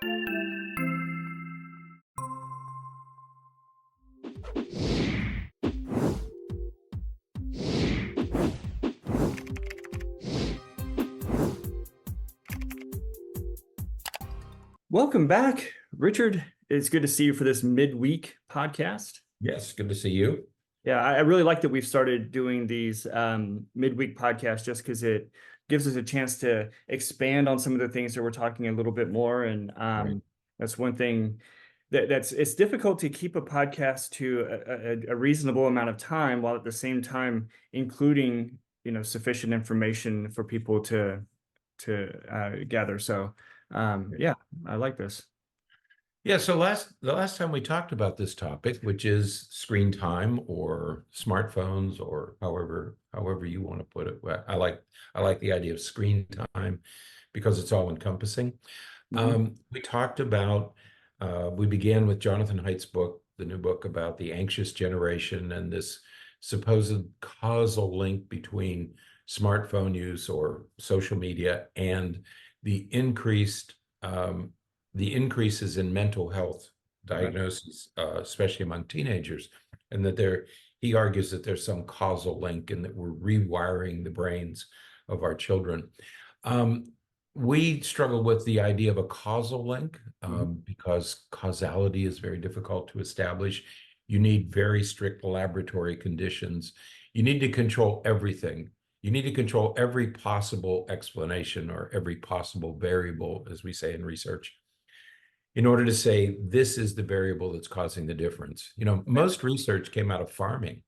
Welcome back, Richard. It's good to see you for this midweek podcast. Yes, good to see you. Yeah, I really like that we've started doing these midweek podcasts just because it gives us a chance to expand on some of the things that we're talking a little bit more. And that's one thing that's it's difficult to keep a podcast to a reasonable amount of time while at the same time including sufficient information for people to gather. So yeah, I like this. Yeah, so the last time we talked about this topic, which is screen time or smartphones or however you want to put it. I like the idea of screen time because it's all encompassing. We talked about we began with Jonathan Haidt's book, the new book about the anxious generation and this supposed causal link between smartphone use or social media and the increases in mental health diagnoses, especially among teenagers, and that he argues that there's some causal link and that we're rewiring the brains of our children. We struggle with the idea of a causal link because causality is very difficult to establish. You need very strict laboratory conditions. You need to control everything. You need to control every possible explanation or every possible variable, as we say in research, in order to say this is the variable that's causing the difference. Most research came out of farming.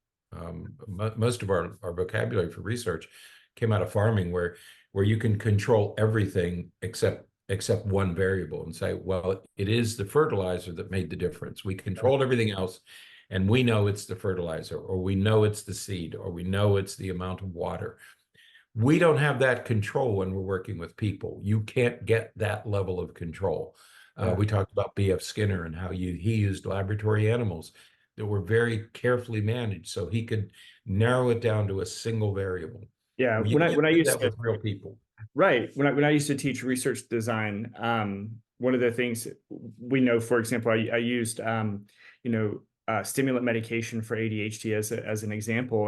Most of our vocabulary for research came out of farming, where you can control everything except one variable and say, well, it is the fertilizer that made the difference. We controlled everything else, and we know it's the fertilizer, or we know it's the seed, or we know it's the amount of water. We don't have that control when we're working with people. You can't get that level of control. We talked about B.F. Skinner and how he used laboratory animals that were very carefully managed so he could narrow it down to a single variable. Yeah, when I used to with real people. Right. When I used to teach research design, one of the things we know, for example, I used stimulant medication for ADHD as an example,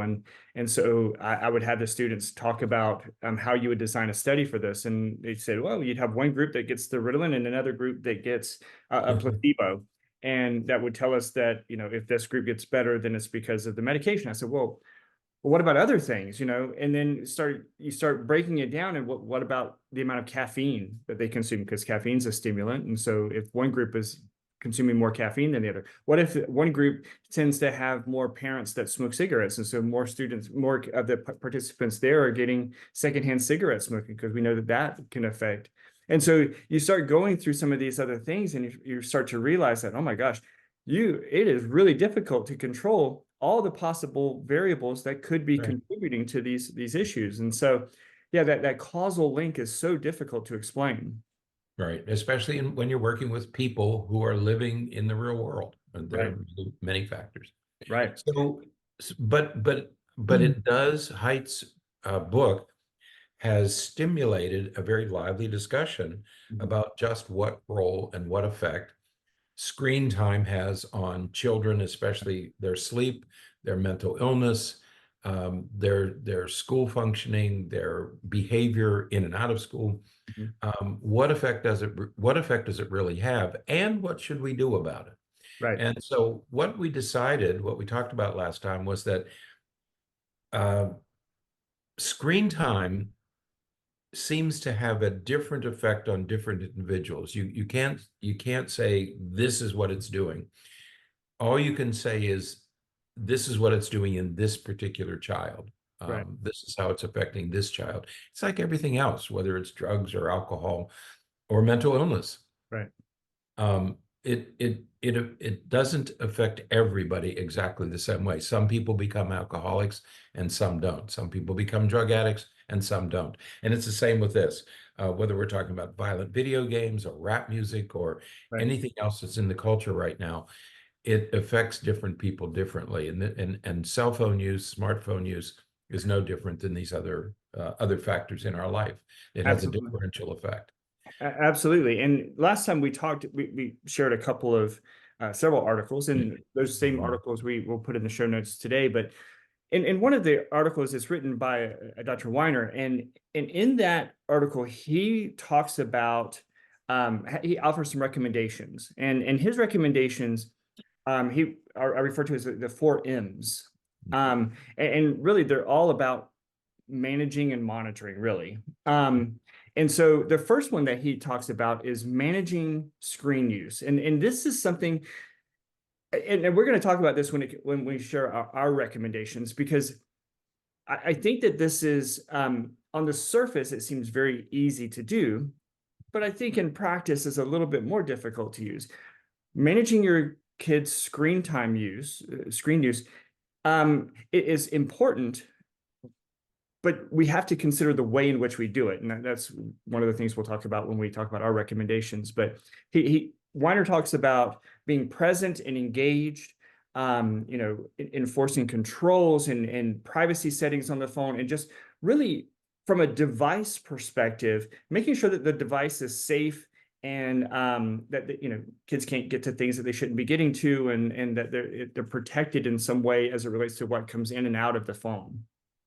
and so I would have the students talk about how you would design a study for this, and they said, well, you'd have one group that gets the Ritalin and another group that gets a placebo, and that would tell us that if this group gets better, then it's because of the medication. I said, well, what about other things, and then you start breaking it down. And what about the amount of caffeine that they consume? Because caffeine's a stimulant. And so if one group is consuming more caffeine than the other, what if one group tends to have more parents that smoke cigarettes? And so more of the participants there are getting secondhand cigarette smoking, because we know that can affect. And so you start going through some of these other things, and you start to realize that, oh my gosh, it is really difficult to control all the possible variables that could be contributing to these issues. And so, yeah, that causal link is so difficult to explain. Right, especially when you're working with people who are living in the real world. And there are many factors. Right. So, but it does, Haidt's book has stimulated a very lively discussion about just what role and what effect screen time has on children, especially their sleep, their mental illness, their school functioning, their behavior in and out of school. What effect does it really have, and what should we do about it? Right. And so what we talked about last time was that screen time seems to have a different effect on different individuals. You can't say this is what it's doing. All you can say is this is what it's doing in this particular child. This is how it's affecting this child. It's like everything else, whether it's drugs or alcohol or mental illness. Right. It doesn't affect everybody exactly the same way. Some people become alcoholics and some don't. Some people become drug addicts and some don't. And it's the same with this, whether we're talking about violent video games or rap music or anything else that's in the culture right now. It affects different people differently, and cell phone use, smartphone use is no different than these other factors in our life. It has a differential effect. Absolutely. And last time we talked, we shared a couple of several articles, and those same Mhm. articles we will put in the show notes today. But in one of the articles is written by Dr. Weiner, and in that article he talks about he offers some recommendations, and his recommendations he are referred to as the four M's, and really they're all about managing and monitoring, really. And so the first one that he talks about is managing screen use, and this is something, and we're going to talk about this when we share our recommendations, because I think that this is on the surface it seems very easy to do, but I think in practice is a little bit more difficult to use. Managing your kids' screen use, it is important, but we have to consider the way in which we do it, and that's one of the things we'll talk about when we talk about our recommendations. But Weiner talks about being present and engaged, enforcing controls and privacy settings on the phone, and just really from a device perspective, making sure that the device is safe, and that kids can't get to things that they shouldn't be getting to, and that they're protected in some way as it relates to what comes in and out of the phone.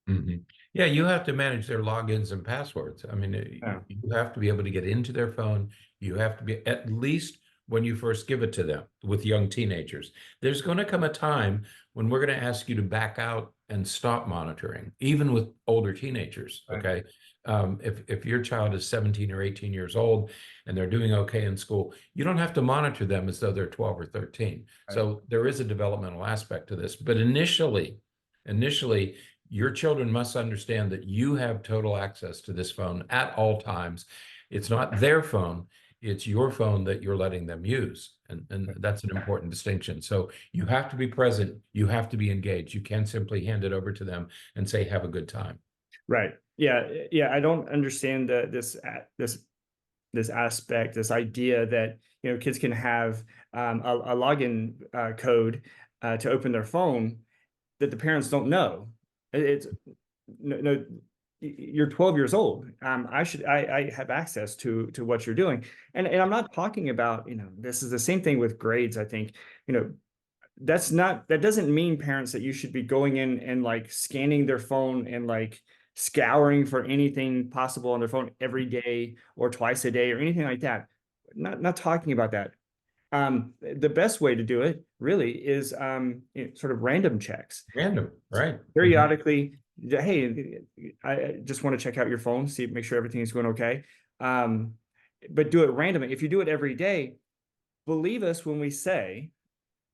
Mhm. Yeah, you have to manage their logins and passwords. I mean, Yeah. you have to be able to get into their phone. You have to be, at least when you first give it to them with young teenagers. There's going to come a time when we're going to ask you to back out and stop monitoring, even with older teenagers. Right. Okay. If your child is 17 or 18 years old and they're doing okay in school, you don't have to monitor them as though they're 12 or 13. Right. So there is a developmental aspect to this. But initially, your children must understand that you have total access to this phone at all times. It's not their phone, it's your phone that you're letting them use. And that's an important distinction. So you have to be present, you have to be engaged. You can't simply hand it over to them and say, have a good time. Right. Yeah. Yeah. I don't understand this aspect, this idea that kids can have a login code to open their phone that the parents don't know. It's no, you're 12 years old. I have access to what you're doing, and I'm not talking about this is the same thing with grades. I think that doesn't mean, parents, that you should be going in and like scanning their phone and like scouring for anything possible on their phone every day or twice a day or anything like that. Not talking about that. The best way to do it really is sort of random checks. Random, right? Mhm. Periodically, hey, I just want to check out your phone, make sure everything is going okay. Um, but do it randomly. If you do it every day, believe us when we say,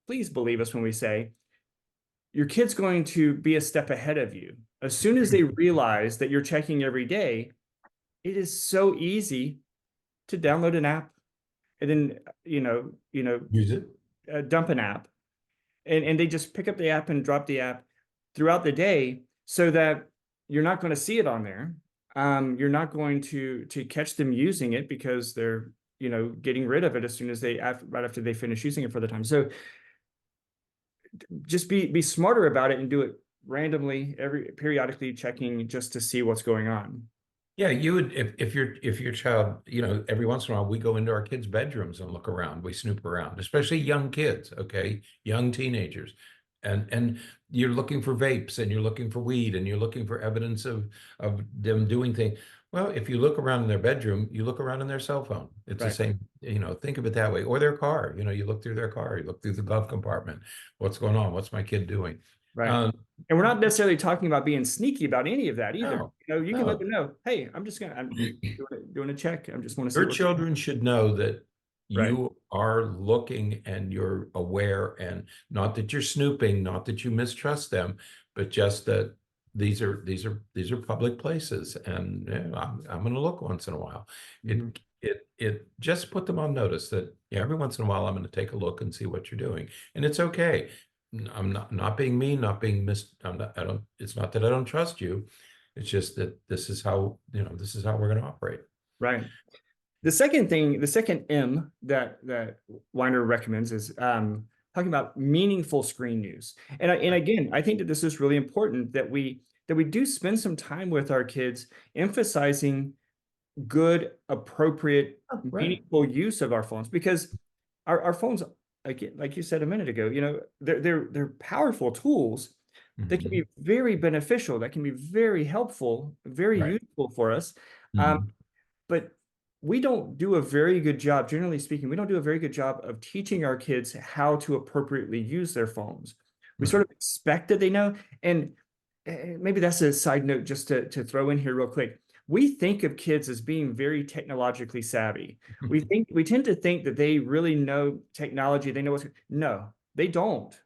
please believe us when we say, your kid's going to be a step ahead of you. As soon as they realize that you're checking every day, it is so easy to download an app and then Use it. dump an app, and they just pick up the app and drop the app throughout the day, so that you're not going to see it on there. You're not going to catch them using it because they're getting rid of it as soon as right after they finish using it for the time. So just be smarter about it and do it randomly, periodically checking just to see what's going on. Yeah, you would, if your child, every once in a while we go into our kids' bedrooms and look around, we snoop around, especially young kids, okay, young teenagers. And you're looking for vapes and you're looking for weed and you're looking for evidence of them doing things. Well, if you look around in their bedroom, you look around in their cell phone. It's the Right. same, think of it that way. Or their car, you look through their car, you look through the glove compartment. What's going on? What's my kid doing? Right. Um, And we're not necessarily talking about being sneaky about any of that either. no, You can let no. them know, hey, I'm doing a check. I just want to see Your what's children should know that right. you are looking and you're aware, and not that you're snooping, not that you mistrust them, but just that these are public places, and I'm going to look once in a while. Mm-hmm. It just put them on notice that, yeah, every once in a while I'm going to take a look and see what you're doing, and it's okay. I'm not being mean, not being I'm not, I don't. It's not that I don't trust you. It's just that this is how we're going to operate. Right. The second M that Weiner recommends is talking about meaningful screen use. And again, I think that this is really important, that we do spend some time with our kids, emphasizing good, appropriate, Oh, right. meaningful use of our phones, because our phones, like you said a minute ago, they're powerful tools that can be Mhm. very beneficial, that can be very helpful, very Right. useful for us. Um, Mhm. but we don't do a very good job, generally speaking, we don't do a very good job of teaching our kids how to appropriately use their phones. We sort Right. of expect that they know. And maybe that's a side note just to throw in here real quick. We think of kids as being very technologically savvy. We tend to think that they really know technology. They know what's, no, they don't.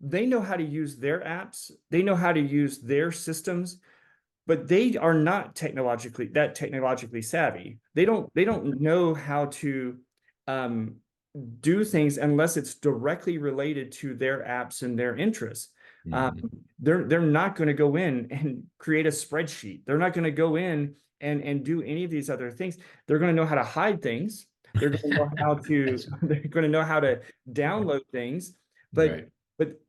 They know how to use their apps. They know how to use their systems, but they are not technologically savvy. They don't know how to um, do things unless it's directly related to their apps and their interests. Um, Mhm. they're not going to go in and create a spreadsheet. They're not going to go in and do any of these other things. They're going to know how to hide things. They're going to know how to That's they're going to know how to download things. But right. but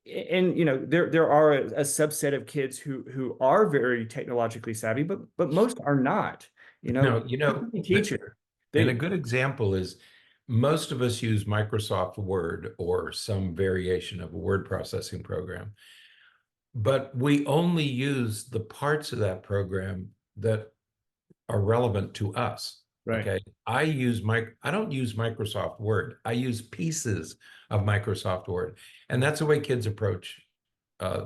and there are a subset of kids who are very technologically savvy, but most are not. No, that, Teacher, and a they good example is most of us use Microsoft Word or some variation of a word processing program, but we only use the parts of that program that are relevant to us. right, Okay. I don't use Microsoft Word. I use pieces of Microsoft Word. And that's the way kids approach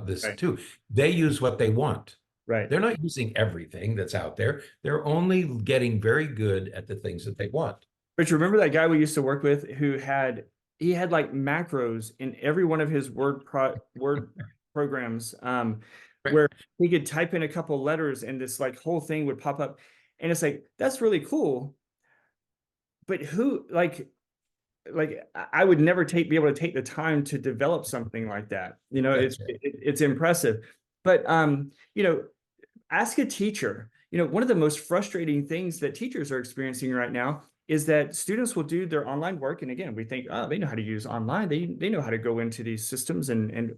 this right, too. They use what they want. right. They're not using everything that's out there. They're only getting very good at the things that they want. But you remember that guy we used to work with who he had like macros in every one of his word programs, Right. where he could type in a couple letters and this like whole thing would pop up. And it's like, that's really cool. But who like I would never be able to take the time to develop something like that. That's right. It's impressive. But ask a teacher. One of the most frustrating things that teachers are experiencing right now is that students will do their online work. And again, we think, oh, they know how to use online. They know how to go into these systems. And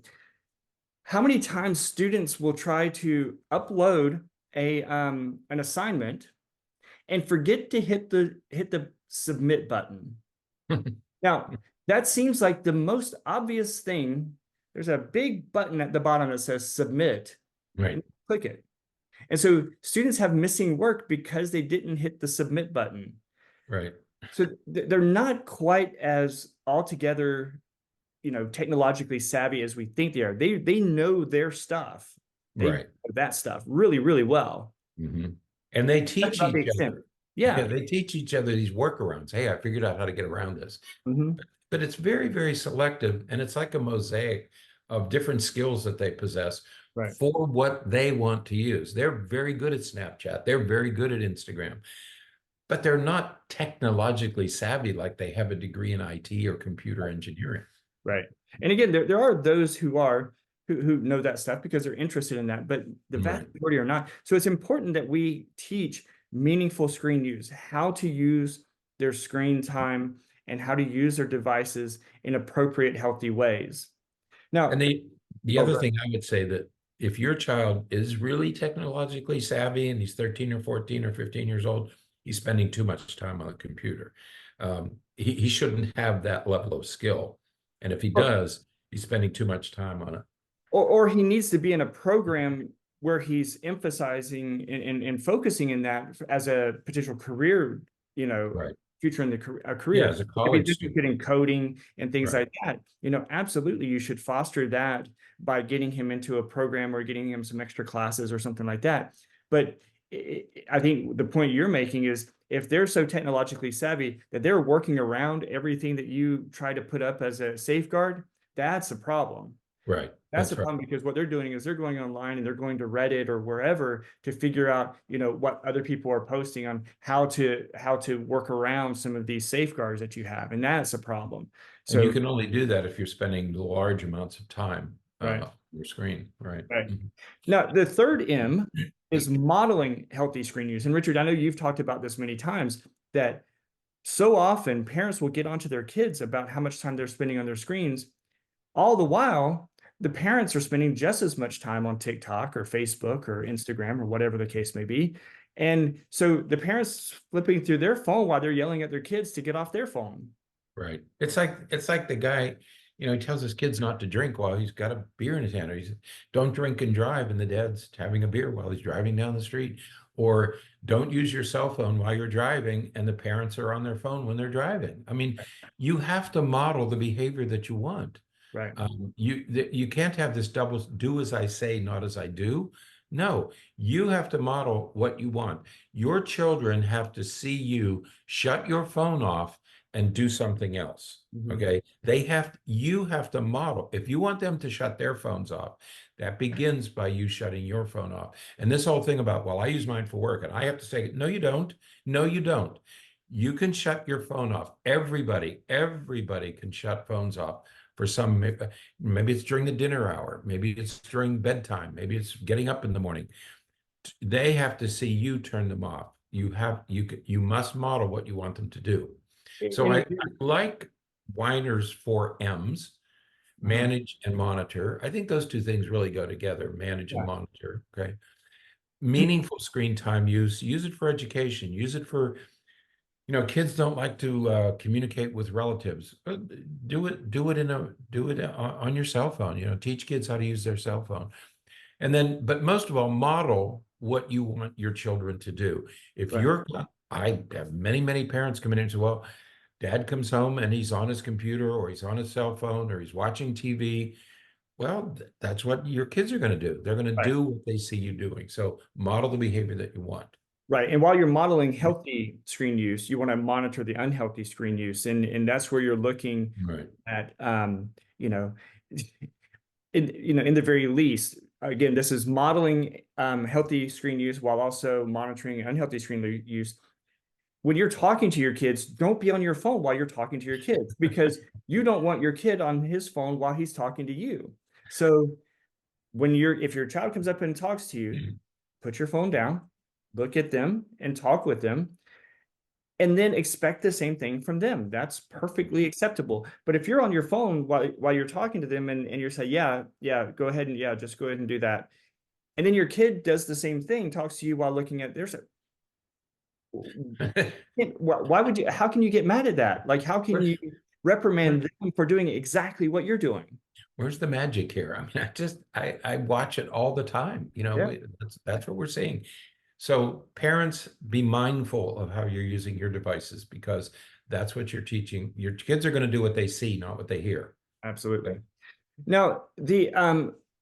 how many times students will try to upload an assignment and forget to hit the submit button. Now, that seems like the most obvious thing. There's a big button at the bottom that says submit, and Right. click it. And so students have missing work because they didn't hit the submit button. Right. So they're not quite as altogether, technologically savvy as we think they are. They know their stuff. They know Right. that stuff really, really well. Mhm. And they That's teach about the each extent. other. Yeah, Yeah. they teach each other these workarounds. Hey, I figured out how to get around this. Mhm. But it's very, very selective, and it's like a mosaic of different skills that they possess Right. for what they want to use. They're very good at Snapchat. They're very good at Instagram, but they're not technologically savvy like they have a degree in IT or computer engineering. Right. And again, there are those who know that stuff because they're interested in that, but the vast Right. majority are not. So it's important that we teach meaningful screen use, how to use their screen time and how to use their devices in appropriate, healthy ways. And Now, the oh, other go ahead. thing I would say that if your child is really technologically savvy and he's 13 or 14 or 15 years old, he's spending too much time on the computer. He shouldn't have that level of skill. And if he Or, does, he's spending too much time on it. or he needs to be in a program where he's emphasizing and focusing in that as a potential career, Right. future in a Yeah, career. as a If he's college student. interested in coding and things Right. like that, absolutely you should foster that by getting him into a program or getting him some extra classes or something like that. But I think the point you're making is if they're so technologically savvy that they're working around everything that you try to put up as a safeguard, that's a problem. Right. That's the That's right. problem because what they're doing is they're going online and they're going to Reddit or wherever to figure out, what other people are posting on how to work around some of these safeguards that you have, and that's a problem. And you So, can only do that if you're spending large amounts of time right, on your screen. Right. right. Mhm. Now, the third M is modeling healthy screen use. And Richard, I know you've talked about this many times that so often parents will get onto their kids about how much time they're spending on their screens. All the while, the parents are spending just as much time on TikTok or Facebook or Instagram or whatever the case may be. And so the parents flipping through their phone while they're yelling at their kids to get off their phone. Right. It's like the guy, he tells his kids not to drink while he's got a beer in his hand. Or he's don't drink and drive, and the dad's having a beer while he's driving down the street. Or don't use your cell phone while you're driving, and the parents are on their phone when they're driving. I mean, you have to model the behavior that you want. Right. You can't have this double do as I say, not as I do. No, you have to model what you want. Your children have to see you shut your phone off and do something else. Mhm. Okay. You have to model. If you want them to shut their phones off, that begins by you shutting your phone off. And this whole thing about, well, I use mine for work, and I have to say, no, you don't. No, you don't. You can shut your phone off. Everybody can shut phones off for some, maybe it's during the dinner hour, maybe it's during bedtime, maybe it's getting up in the morning. They have to see you turn them off. You must model what you want them to do. So And I like Weiner's 4 M's, manage and monitor. I think those two things really go together, manage and yeah. monitor. Okay. Meaningful screen time use it for education, use it for, kids don't like to communicate with relatives. Do it on your cell phone, teach kids how to use their cell phone. And then, but most of all, model what you want your children to do. Right. I have many parents come in and say, well, dad comes home and he's on his computer or he's on his cell phone or he's watching TV. Well, that's what your kids are going to do. They're going to Right. do what they see you doing. So model the behavior that you want. Right. And while you're modeling healthy screen use, you want to monitor the unhealthy screen use. And that's where you're looking Right. at, you know, in the very least, again, this is modeling healthy screen use while also monitoring unhealthy screen use. When you're talking to your kids, don't be on your phone while you're talking to your kids, because you don't want your kid on his phone while he's talking to you. So if your child comes up and talks to you, put your phone down, look at them and talk with them, and then expect the same thing from them. That's perfectly acceptable. But if you're on your phone while you're talking to them and you're saying, yeah, go ahead and just go ahead and do that. And then your kid does the same thing, talks to you while looking at why would you, how can you get mad at that? Like, how can you reprimand them for doing exactly what you're doing? Where's the magic here? I mean, I watch it all the time. Yeah. That's what we're seeing. So parents, be mindful of how you're using your devices, because that's what you're teaching. Your kids are going to do what they see, not what they hear. Absolutely. Now,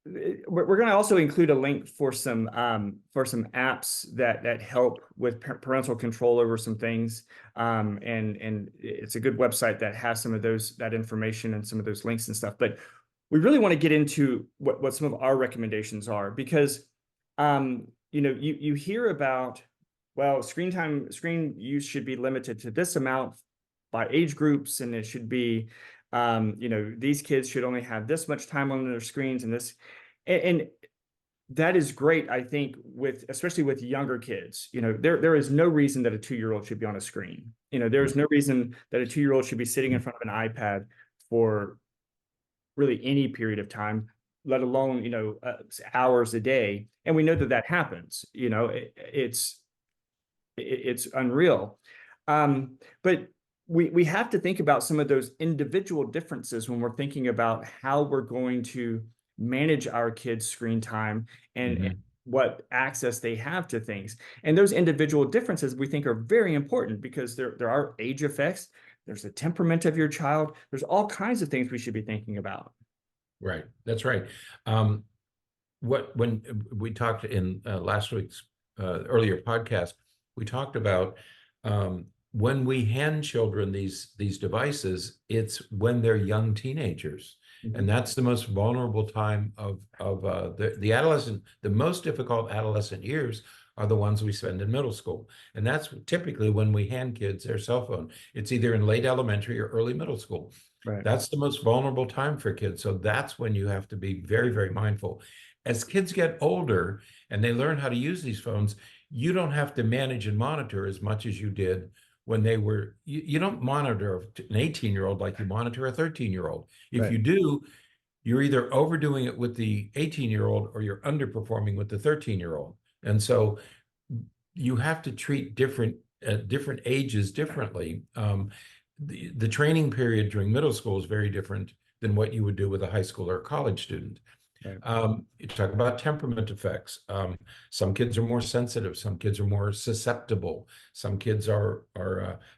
we're going to also include a link for some apps that help with parental control over some things, and it's a good website that has some of that information and some of those links and stuff. But we really want to get into what some of our recommendations are, because you hear about, well, screen use should be limited to this amount by age groups, and it should be these kids should only have this much time on their screens, and that is great. I think especially with younger kids, there is no reason that a 2-year-old should be on a screen. There's no reason that a 2-year-old should be sitting in front of an iPad for really any period of time, let alone, hours a day. And we know that happens, it's unreal. But we have to think about some of those individual differences when we're thinking about how we're going to manage our kids' screen time and what access they have to things. And those individual differences we think are very important, because there are age effects, there's the temperament of your child, there's all kinds of things we should be thinking about. Right. That's right. When we talked in last week's earlier podcast, we talked about when we hand children these devices, it's when they're young teenagers. And that's the most vulnerable time of the adolescent. The most difficult adolescent years are the ones we spend in middle school. And that's typically when we hand kids their cell phone. It's either in late elementary or early middle school. Right. That's the most vulnerable time for kids. So that's when you have to be very, very mindful. As kids get older and they learn how to use these phones, you don't have to manage and monitor as much as you did when they were, you don't monitor an 18-year-old like you monitor a 13-year-old. If Right. you do, you're either overdoing it with the 18-year-old or you're underperforming with the 13-year-old. And so you have to treat different ages differently. The training period during middle school is very different than what you would do with a high school or a college student. Right. You talk about temperament effects. Some kids are more sensitive. Some kids are more susceptible. Some kids are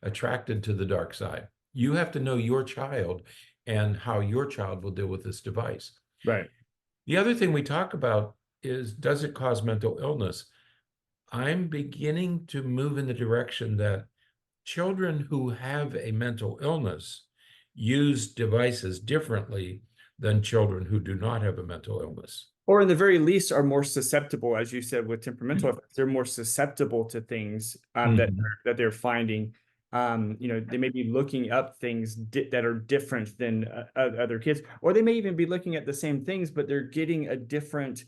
attracted to the dark side. You have to know your child and how your child will deal with this device. Right. The other thing we talk about is, does it cause mental illness? I'm beginning to move in the direction that children who have a mental illness use devices differently than children who do not have a mental illness. Or in the very least are more susceptible, as you said, with temperamental effects, they're more susceptible to things Mhm. that they're finding. They may be looking up things that are different than other kids, or they may even be looking at the same things, but they're getting a different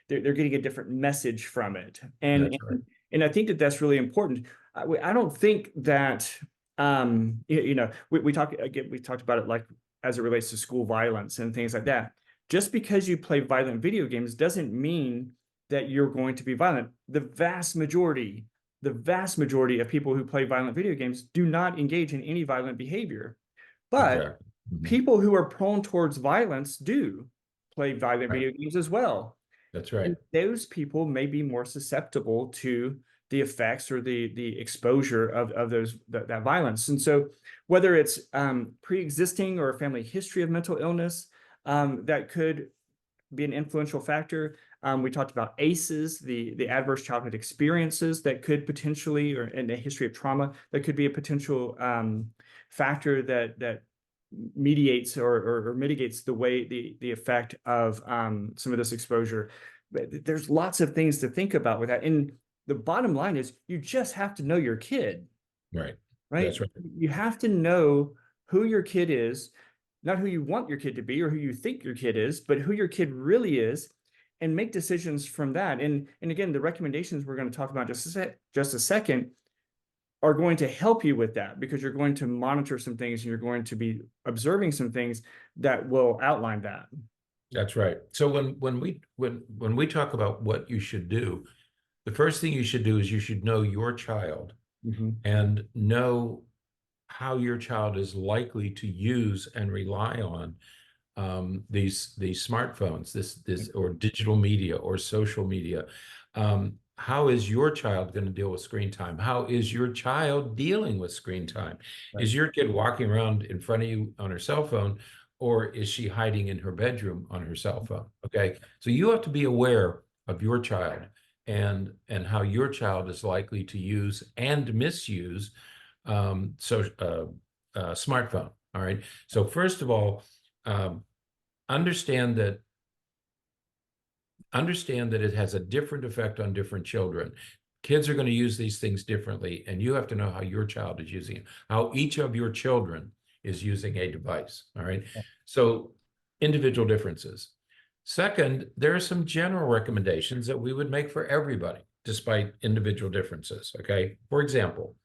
they're getting a different message from it. That's right. And I think that that's really important. I don't think that we talk again, we talked about it like as it relates to school violence and things like that. Just because you play violent video games doesn't mean that you're going to be violent. The vast majority of people who play violent video games do not engage in any violent behavior. But Exactly. Mhm. people who are prone towards violence do play violent Right. video games as well. That's And right. those people may be more susceptible to the effects or the exposure of that violence. And so whether it's pre-existing or a family history of mental illness, that could be an influential factor. We talked about ACEs, the adverse childhood experiences that could potentially, or in a history of trauma, that could be a potential factor that mediates or mitigates the way the effect of some of this exposure. But there's lots of things to think about with that. And the bottom line is you just have to know your kid, Right. right? That's right. You have to know who your kid is, not who you want your kid to be or who you think your kid is, but who your kid really is, and make decisions from that. And again, the recommendations we're going to talk about just a second are going to help you with that, because you're going to monitor some things and you're going to be observing some things that will outline that. That's right. So when we talk about what you should do, the first thing you should do is you should know your child Mhm. and know how your child is likely to use and rely on these smartphones, this or digital media or social media. How is your child going to deal with screen time? How is your child dealing with screen time? Right. Is your kid walking around in front of you on her cell phone, or is she hiding in her bedroom on her cell phone? Okay, so you have to be aware of your child and how your child is likely to use and misuse smartphone. All right. So first of all, um, understand that it has a different effect on different children. Kids are going to use these things differently, and you have to know how your child is using it, how each of your children is using a device. All right. So individual differences. Second, there are some general recommendations that we would make for everybody, despite individual differences. Okay. For example,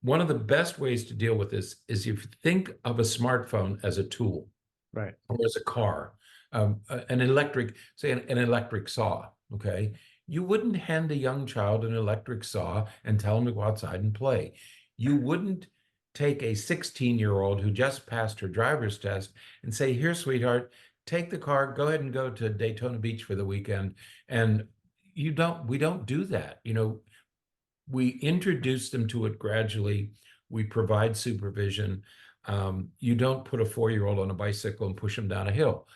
one of the best ways to deal with this is if you think of a smartphone as a tool Right. or as a car, an electric, say an electric saw, okay? You wouldn't hand a young child an electric saw and tell him to go outside and play. You wouldn't take a 16-year-old who just passed her driver's test and say, here, sweetheart, take the car, go ahead and go to Daytona Beach for the weekend. And we don't do that. We introduce them to it gradually. We provide supervision. You don't put a 4-year-old on a bicycle and push them down a hill.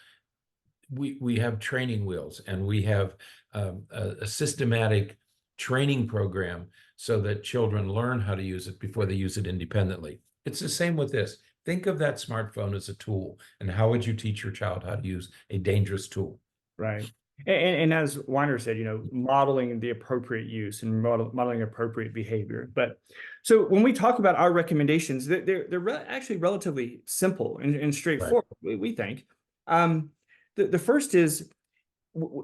We have training wheels, and we have a systematic training program so that children learn how to use it before they use it independently. It's the same with this. Think of that smartphone as a tool, and how would you teach your child how to use a dangerous tool? Right. And as Weiner said, modeling the appropriate use and modeling appropriate behavior. But so when we talk about our recommendations, they're actually relatively simple and Right. straightforward, we think. The first is,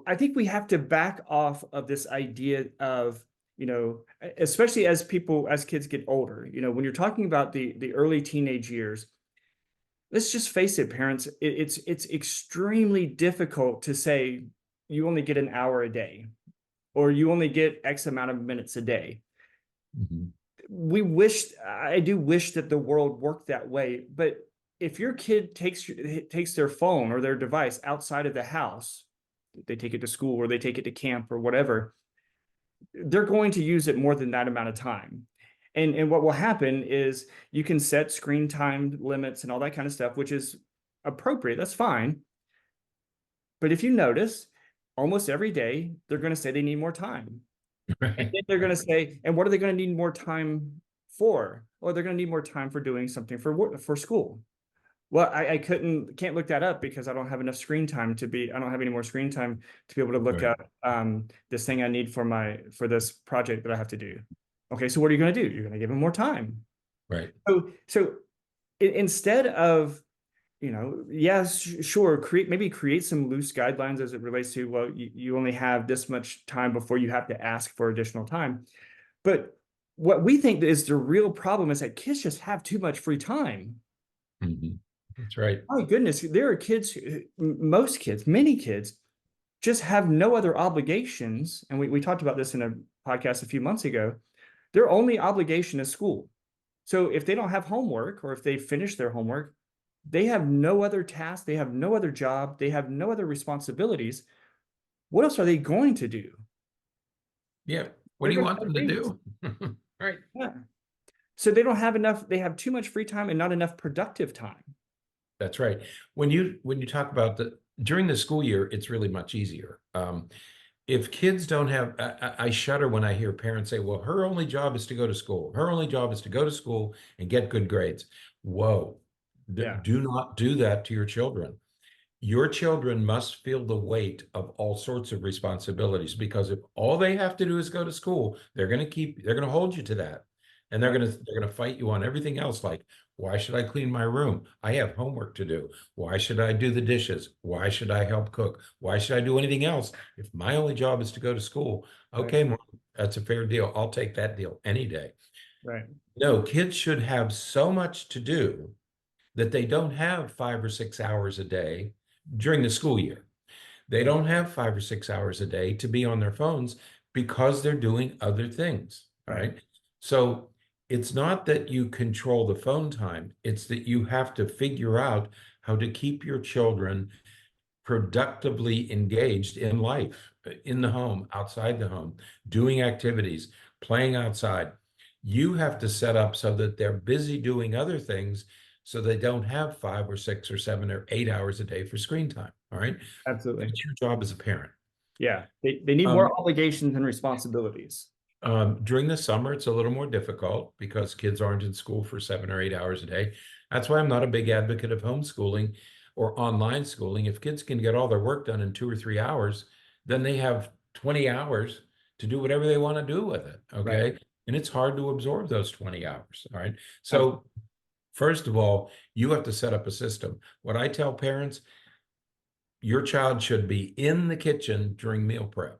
I think we have to back off of this idea of, especially as kids get older, when you're talking about the early teenage years, let's just face it, parents, it's extremely difficult to say you only get an hour a day. or you only get X amount of minutes a day. Mhm. I do wish that the world worked that way, but if your kid takes their phone or their device outside of the house, they take it to school or they take it to camp or whatever, they're going to use it more than that amount of time. And what will happen is you can set screen time limits and all that kind of stuff, which is appropriate. That's fine. But if you notice, almost every day they're going to say they need more time. And Right. then they're going to say, and what are they going to need more time for? Well, they're going to need more time for doing something for school. Well, I can't look that up because I don't have enough screen time I don't have any more screen time to be able to look Right. up this thing I need for this project that I have to do. Okay, so what are you going to do? You're going to give them more time. Right. So instead of, yes, sure, create some loose guidelines as it relates to, well, you only have this much time before you have to ask for additional time. But what we think is the real problem is that kids just have too much free time. Mhm. That's right. My goodness, there are kids, most kids, many kids just have no other obligations. And we talked about this in a podcast a few months ago. Their only obligation is school. So if they don't have homework or if they finish their homework, they have no other task, they have no other job, they have no other responsibilities. What else are they going to do? Yeah. What They're do you going to want play them to games. do? Right. Yeah. So they don't have enough, they have too much free time and not enough productive time. That's right. When you talk about during the school year, it's really much easier. If kids don't have, I shudder when I hear parents say, "Well, her only job is to go to school. Her only job is to go to school and get good grades." Whoa! Yeah, Do not do that to your children. Your children must feel the weight of all sorts of responsibilities, because if all they have to do is go to school, they're going to hold you to that. And right, they're going to fight you on everything else. Like, why should I clean my room? I have homework to do. Why should I do the dishes? Why should I help cook? Why should I do anything else? If my only job is to go to school, right, okay, Mom, that's a fair deal. I'll take that deal any day. right. No, kids should have so much to do that they don't have 5 or 6 hours a day during the school year. They Right. don't have 5 or 6 hours a day to be on their phones because they're doing other things. All Right. right. So it's not that you control the phone time, it's that you have to figure out how to keep your children productively engaged in life, in the home, outside the home, doing activities, playing outside. You have to set up so that they're busy doing other things so they don't have 5 or 6 or 7 or 8 hours a day for screen time. All right. Absolutely. That's your job as a parent. Yeah. They need more Um, obligations and responsibilities. during the summer, it's a little more difficult because kids aren't in school for 7 or 8 hours a day. That's why I'm not a big advocate of homeschooling or online schooling. If kids can get all their work done in 2 or 3 hours, then they have 20 hours to do whatever they want to do with it. Right. Okay. And it's hard to absorb those 20 hours. All right. Absolutely. So, first of all, you have to set up a system. What I tell parents, your child should be in the kitchen during meal prep.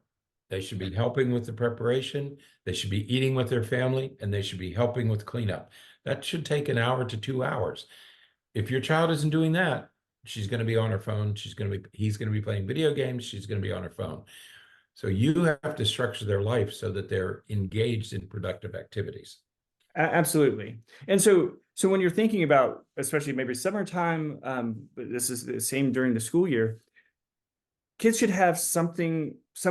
They should be helping with the preparation. They should be eating with their family, and they should be helping with cleanup. That should take an hour to 2 hours. If your child isn't doing that, she's going to be on her phone. He's going to be playing video games. She's going to be on her phone. So you have to structure their life so that they're engaged in productive activities. Absolutely. And so when you're thinking about, especially maybe summertime, but this is the same during the school year, kids should have some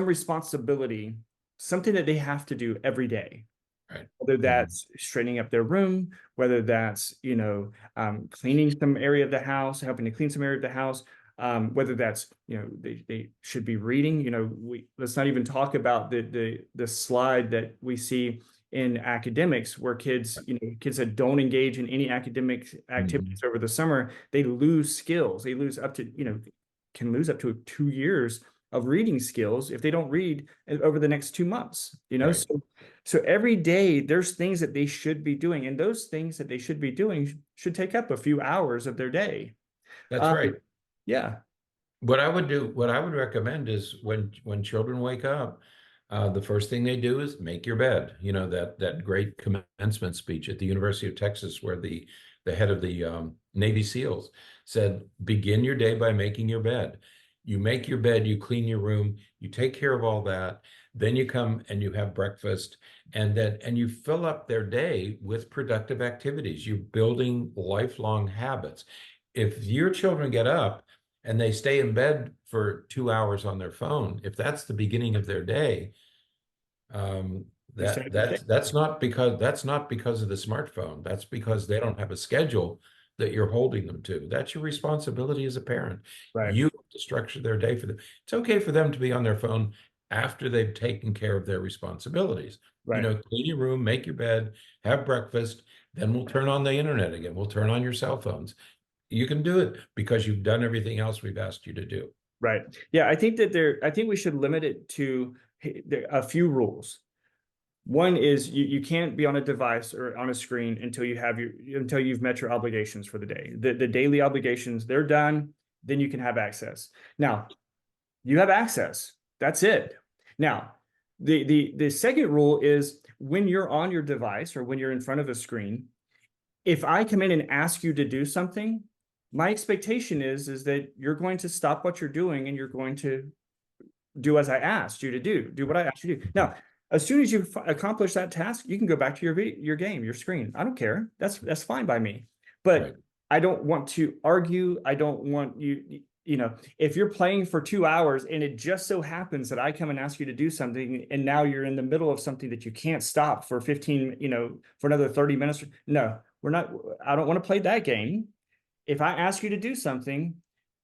responsibility, something that they have to do every day. Right. Whether Mhm. that's straightening up their room, whether that's, cleaning some area of the house, helping to clean some area of the house, whether that's, they should be reading. Let's not even talk about the slide that we see in academics where kids that don't engage in any academic activities Mhm. over the summer, they lose skills. They lose up to, can lose up to 2 years of reading skills if they don't read over the next 2 months. Right. So every day there's things that they should be doing, and those things that they should be doing should take up a few hours of their day. That's Um, right. yeah, What I would recommend is when children wake up, the first thing they do is make your bed. You know, that great commencement speech at the University of Texas, where the head of the Navy SEALs said, "Begin your day by making your bed. You make your bed, you clean your room, you take care of all that. then you come and you have breakfast, and you fill up their day with productive activities. You're building lifelong habits. If your children get up and they stay in bed for 2 hours on their phone, if that's the beginning of their day, You set up that's not because of the smartphone. That's because they don't have a schedule that you're holding them to. That's your responsibility as a parent. right, You have to structure their day for them. It's okay for them to be on their phone after they've taken care of their responsibilities. right. Clean your room, make your bed, have breakfast, then we'll turn on the internet again. We'll turn on your cell phones. You can do it because you've done everything else we've asked you to do. Right. Yeah, I think we should limit it to a few rules. One is you can't be on a device or on a screen until you've met your obligations for the day. The daily obligations, they're done, then you can have access. Now, you have access. That's it. Now, the second rule is when you're on your device or when you're in front of a screen, if I come in and ask you to do something, my expectation is that you're going to stop what you're doing and you're going to do as I asked you to do what I asked you to do. Now, as soon as you accomplish that task, you can go back to your game, your screen. I don't care. That's fine by me. But Right. I don't want to argue. I don't want if you're playing for 2 hours and it just so happens that I come and ask you to do something and now you're in the middle of something that you can't stop for 15, for another 30 minutes. No, I don't want to play that game. If I ask you to do something,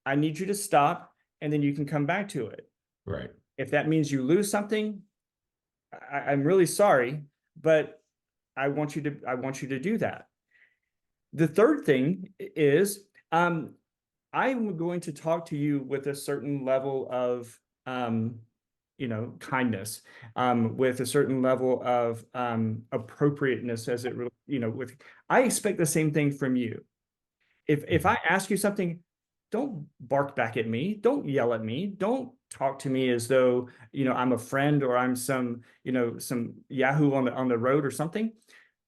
I need you to stop and then you can come back to it. Right. If that means you lose something, I'm really sorry, but I want you to do that. The third thing is, I'm going to talk to you with a certain level of, kindness, with a certain level of appropriateness as it, I expect the same thing from you. If I ask you something, don't bark back at me. Don't yell at me. Don't talk to me as though, I'm a friend or I'm some Yahoo on the road or something.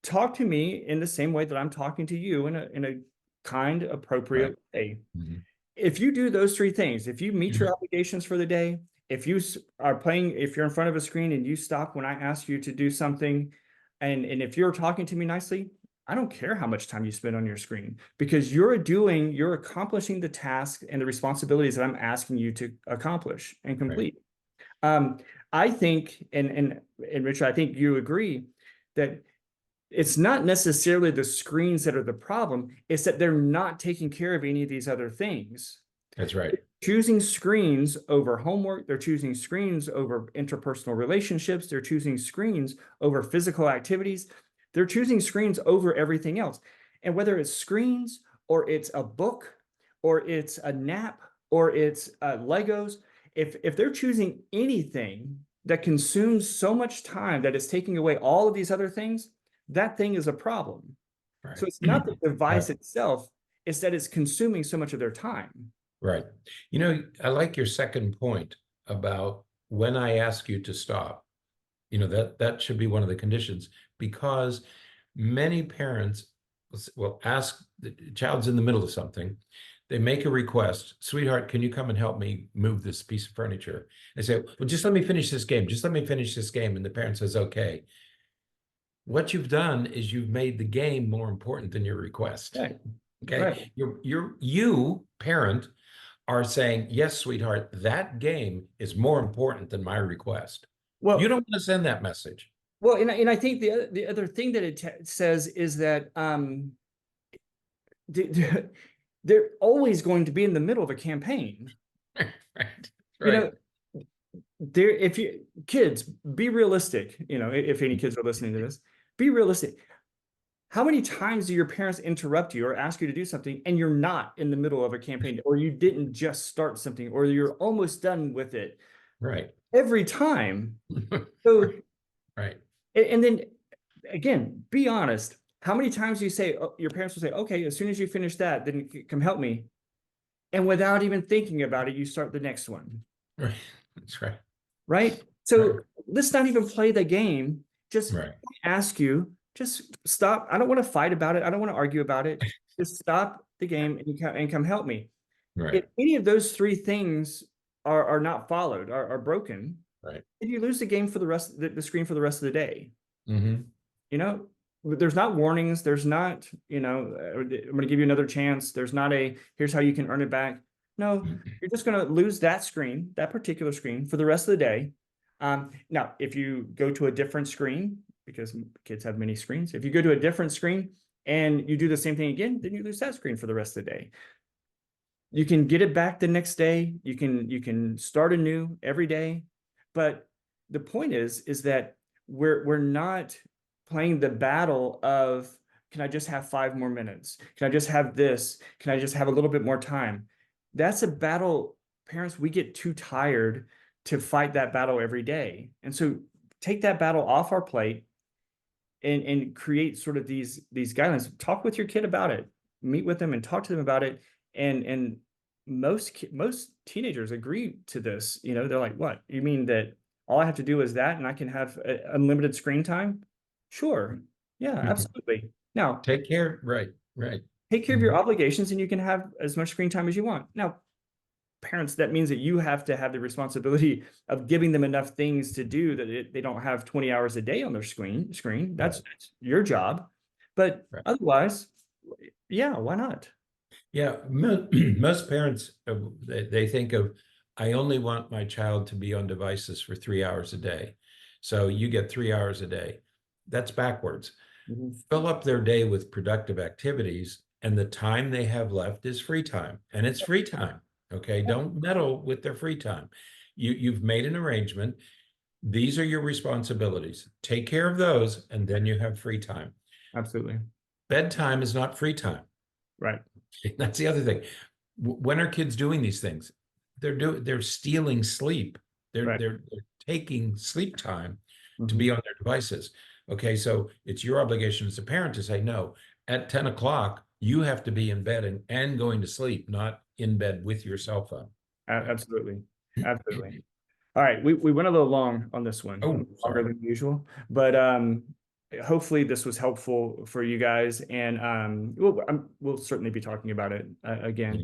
Talk to me in the same way that I'm talking to you in a kind, appropriate way. Mhm. If you do those three things, if you meet your obligations for the day, if you're in front of a screen and you stop when I ask you to do something, and if you're talking to me nicely, I don't care how much time you spend on your screen because you're accomplishing the task and the responsibilities that I'm asking you to accomplish and complete. I think, and Richard, I think you agree that it's not necessarily the screens that are the problem, it's that they're not taking care of any of these other things. That's right. Choosing screens over homework, they're choosing screens over interpersonal relationships, they're choosing screens over physical activities. They're choosing screens over everything else. And whether it's screens or it's a book or it's a nap or it's Legos, if they're choosing anything that consumes so much time that it's taking away all of these other things, that thing is a problem. Right. So it's not the device itself, it's that it's consuming so much of their time. Right. I like your second point about when I ask you to stop. That should be one of the conditions, because many parents will ask, the child's in the middle of something, they make a request, sweetheart, can you come and help me move this piece of furniture? They say, well, just let me finish this game. Just let me finish this game. And the parent says, okay. What you've done is you've made the game more important than your request. Right. Okay. Right. You, parent, are saying, yes, sweetheart, that game is more important than my request. Well, you don't want to send that message. Well, and I think the other thing that it says is that they're always going to be in the middle of a campaign. Right. If you kids, be realistic. If any kids are listening to this, be realistic. How many times do your parents interrupt you or ask you to do something and you're not in the middle of a campaign, or you didn't just start something, or you're almost done with it? Right. Every time. So, right. And then again, be honest. How many times do you say, your parents will say, okay, as soon as you finish that, then come help me. And without even thinking about it, you start the next one. Right. That's right. Right. So let's not even play the game. Just ask you, just stop. I don't want to fight about it. I don't want to argue about it. Just stop the game and come help me. Right. If any of those three things are not followed, are broken, Right. then you lose the game for the rest, the screen for the rest of the day. Mm-hmm. You know, there's not warnings. There's not, I'm going to give you another chance. There's not here's how you can earn it back. No, you're just going to lose that screen, that particular screen for the rest of the day. Now, if you go to a different screen, because kids have many screens, if you go to a different screen and you do the same thing again, then you lose that screen for the rest of the day. You can get it back the next day. You can start anew every day. But the point is that we're not playing the battle of, can I just have 5 more minutes? Can I just have this? Can I just have a little bit more time? That's a battle, parents, we get too tired to fight that battle every day. And so take that battle off our plate and create sort of these guidelines. Talk with your kid about it. Meet with them and talk to them about it. And most teenagers agree to this. They're like, what? You mean that all I have to do is that and I can have unlimited screen time? Sure. Yeah, absolutely. Now, Take care. Right. take care of your obligations and you can have as much screen time as you want. Now, parents, that means that you have to have the responsibility of giving them enough things to do that they don't have 20 hours a day on their screen. That's your job. But otherwise, yeah, why not? Yeah, most parents, they think of, I only want my child to be on devices for 3 hours a day. So you get 3 hours a day. That's backwards. Mm-hmm. Fill up their day with productive activities, and the time they have left is free time. And it's free time. Okay, don't meddle with their free time. You've made an arrangement. These are your responsibilities. Take care of those, and then you have free time. Absolutely. Bedtime is not free time. Right. That's the other thing. When are kids doing these things? They're stealing sleep. They're taking sleep time to be on their devices. Okay, so it's your obligation as a parent to say, no, at 10 o'clock, you have to be in bed and going to sleep, not in bed with your cell phone. Absolutely. Absolutely. All right, we went a little long on this one, Oh, sorry. longer than usual, but hopefully this was helpful for you guys, and we'll certainly be talking about it again.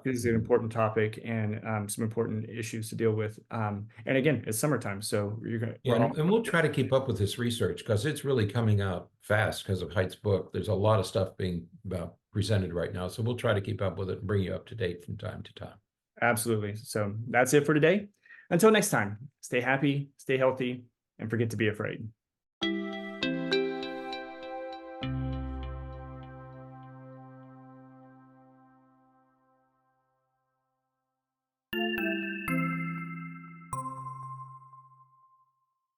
This is an important topic and some important issues to deal with. And again, it's summertime, so and we'll try to keep up with this research because it's really coming out fast because of Height's book. There's a lot of stuff being presented right now, so we'll try to keep up with it and bring you up to date from time to time. Absolutely. So that's it for today. Until next time, stay happy, stay healthy, and forget to be afraid.